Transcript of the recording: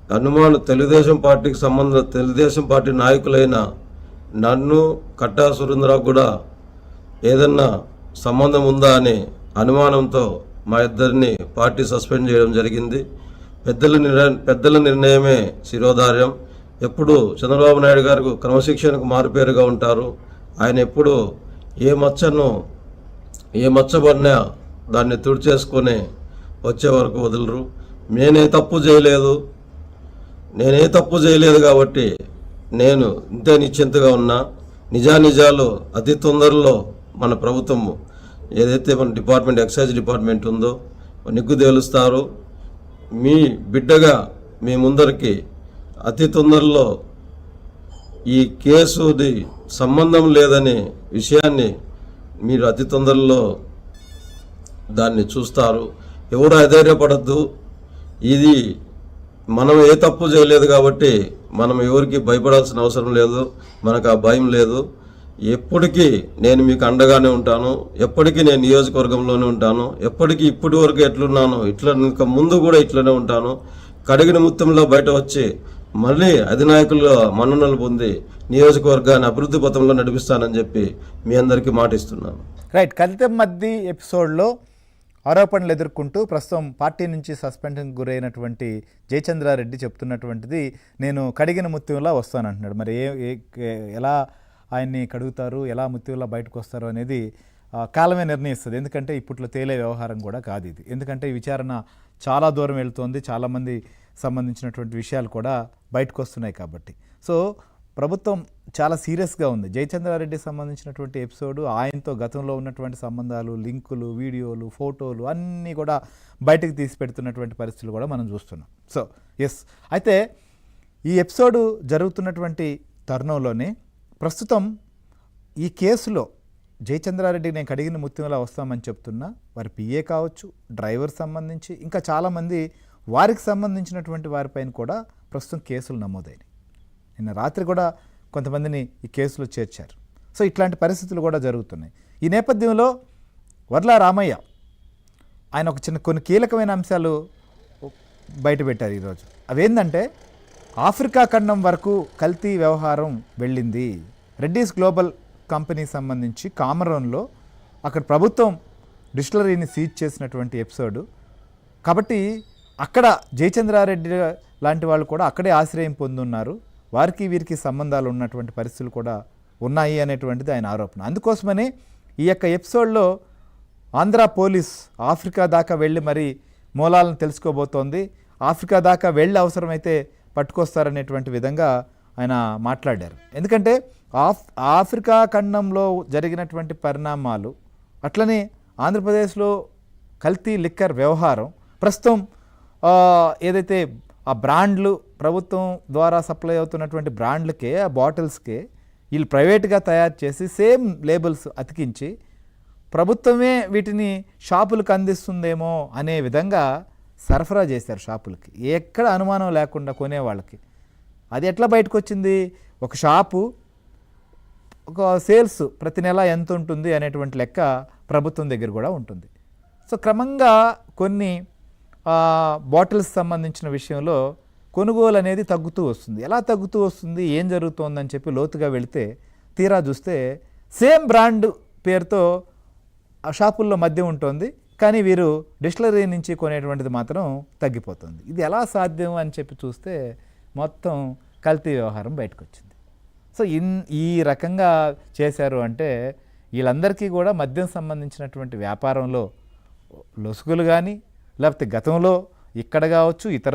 దాంట్లో తెలుగుదేశం పార్టీ నాయకులైన నన్ను కట్టా సురేంద్రరావు కూడా ఏదన్నా సంబంధం ఉందా అనే అనుమానంతో మా ఇద్దరిని పార్టీ సస్పెండ్ చేయడం జరిగింది. పెద్దల నిర్ణయమే శిరోధార్యం. ఎప్పుడు చంద్రబాబు నాయుడు గారు క్రమశిక్షణకు మారుపేరుగా ఉంటారు. ఆయన ఎప్పుడు ఏ మచ్చబడినా దాన్ని తుడిచేసుకొని వచ్చే వరకు వదలరు. నేనే తప్పు చేయలేదు కాబట్టి నేను ఇంతే నిశ్చింతగా ఉన్నా. నిజాలు అతి తొందరలో మన ప్రభుత్వము ఏదైతే మన ఎక్సైజ్ డిపార్ట్మెంట్ ఉందో నిగ్గు తేలుస్తారు. మీ బిడ్డగా మీ ముందరికి అతి తొందరలో ఈ కేసుది సంబంధం లేదనే విషయాన్ని మీరు అతి తొందరలో దాన్ని చూస్తారు. ఎవరు అధైర్యపడద్దు. ఇది మనం ఏ తప్పు చేయలేదు కాబట్టి మనం ఎవరికి భయపడాల్సిన అవసరం లేదు. మనకు ఆ భయం లేదు. ఎప్పటికీ నేను మీకు అండగానే ఉంటాను. ఎప్పటికీ నేను నియోజకవర్గంలోనే ఉంటాను. ఎప్పటికీ ఇప్పటి వరకు ఎట్లున్నాను ఇంకా ముందు కూడా ఇట్లనే ఉంటాను. కడిగిన ముత్యంలో బయట వచ్చి మళ్ళీ అధినాయకుల మన్ననలు పొంది నియోజకవర్గాన్ని అభివృద్ధి పథంలో నడిపిస్తానని చెప్పి మీ అందరికీ మాటిస్తున్నాను. రైట్. కలితం మధ్య ఎపిసోడ్లో ఆరోపణలు ఎదుర్కొంటూ ప్రస్తుతం పార్టీ నుంచి సస్పెన్షన్కి గురైనటువంటి జయచంద్రారెడ్డి చెప్తున్నటువంటిది, నేను కడిగిన ముత్యంలా వస్తానంటున్నాడు. మరి ఎలా ఆయన్ని కడుగుతారు, ఎలా ముత్యంలా బయటకు వస్తారు అనేది కాలమే నిర్ణయిస్తుంది. ఎందుకంటే ఇప్పట్లో తేలే వ్యవహారం కూడా కాదు ఇది. ఎందుకంటే ఈ విచారణ చాలా దూరం వెళ్తోంది. చాలామంది సంబంధించినటువంటి విషయాలు కూడా బయటకు వస్తున్నాయి కాబట్టి. సో ప్రభుత్వం చాలా సీరియస్గా ఉంది. జయచంద్రారెడ్డికి సంబంధించినటువంటి ఎపిసోడు, ఆయనతో గతంలో ఉన్నటువంటి సంబంధాలు, లింకులు, వీడియోలు, ఫోటోలు అన్నీ కూడా బయటకు తీసి పెడుతున్నటువంటి పరిస్థితులు కూడా మనం చూస్తున్నాం. సో ఎస్, అయితే ఈ ఎపిసోడు జరుగుతున్నటువంటి తరుణంలోనే ప్రస్తుతం ఈ కేసులో జయచంద్రారెడ్డికి నేను కడిగిన ముత్యంలా వస్తామని చెప్తున్నా వారి పిఏ కావచ్చు, డ్రైవర్ సంబంధించి ఇంకా చాలామంది వారికి సంబంధించినటువంటి వారిపైన కూడా ప్రస్తుతం కేసులు నమోదైనవి. నిన్న రాత్రి కూడా కొంతమందిని ఈ కేసులో చేర్చారు. సో ఇట్లాంటి పరిస్థితులు కూడా జరుగుతున్నాయి. ఈ నేపథ్యంలో వర్ల రామయ్య ఆయన ఒక కొన్ని కీలకమైన అంశాలు బయటపెట్టారు ఈరోజు. అవేంటంటే ఆఫ్రికా ఖండం వరకు కల్తీ వ్యవహారం వెళ్ళింది. రెడ్డీస్ గ్లోబల్ కంపెనీ సంబంధించి కామరూన్లో అక్కడ ప్రభుత్వం డిస్టిలరీని సీజ్ చేసినటువంటి ఎపిసోడు కాబట్టి అక్కడ జయచంద్రారెడ్డి లాంటి వాళ్ళు కూడా అక్కడే ఆశ్రయం పొందున్నారు. వారికి వీరికి సంబంధాలు ఉన్నటువంటి పరిస్థితులు కూడా ఉన్నాయి అనేటువంటిది ఆయన ఆరోపణ. అందుకోసమని ఈ యొక్క ఎపిసోడ్లో ఆంధ్ర పోలీస్ ఆఫ్రికా దాకా వెళ్ళి మరి మూలాలను తెలుసుకోబోతోంది. ఆఫ్రికా దాకా వెళ్ళి అవసరమైతే పట్టుకొస్తారనేటువంటి విధంగా ఆయన మాట్లాడారు. ఎందుకంటే ఆఫ్రికా ఖండంలో జరిగినటువంటి పరిణామాలు, అట్లనే ఆంధ్రప్రదేశ్లో కల్తీ లిక్కర్ వ్యవహారం, ప్రస్తుతం ఏదైతే ఆ బ్రాండ్లు ప్రభుత్వం ద్వారా సప్లై అవుతున్నటువంటి బ్రాండ్లకే, ఆ బాటిల్స్కే వీళ్ళు ప్రైవేట్గా తయారు చేసి సేమ్ లేబుల్స్ అతికించి ప్రభుత్వమే వీటిని షాపులకు అందిస్తుందేమో అనే విధంగా సరఫరా చేశారు షాపులకి, ఎక్కడ అనుమానం లేకుండా కొనేవాళ్ళకి. అది ఎట్లా బయటకు వచ్చింది? ఒక షాపు ఒక సేల్స్ ప్రతి నెల ఎంత ఉంటుంది అనేటువంటి లెక్క ప్రభుత్వం దగ్గర కూడా ఉంటుంది. సో క్రమంగా కొన్ని బాటిల్స్ సంబంధించిన విషయంలో కొనుగోలు అనేది తగ్గుతూ వస్తుంది. ఎలా తగ్గుతూ వస్తుంది, ఏం జరుగుతోందని చెప్పి లోతుగా వెళితే తీరా చూస్తే సేమ్ బ్రాండ్ పేరుతో ఆ షాపుల్లో మద్యం ఉంటుంది, కానీ వీరు డిస్టిలరీ నుంచి కొనేటువంటిది మాత్రం తగ్గిపోతుంది. ఇది ఎలా సాధ్యం అని చెప్పి చూస్తే మొత్తం కల్తీ వ్యవహారం బయటకు వచ్చింది. సో ఈ రకంగా చేశారు అంటే వీళ్ళందరికీ కూడా మద్యం సంబంధించినటువంటి వ్యాపారంలో లొసుగులు కానీ, లేకపోతే గతంలో ఇక్కడ కావచ్చు ఇతర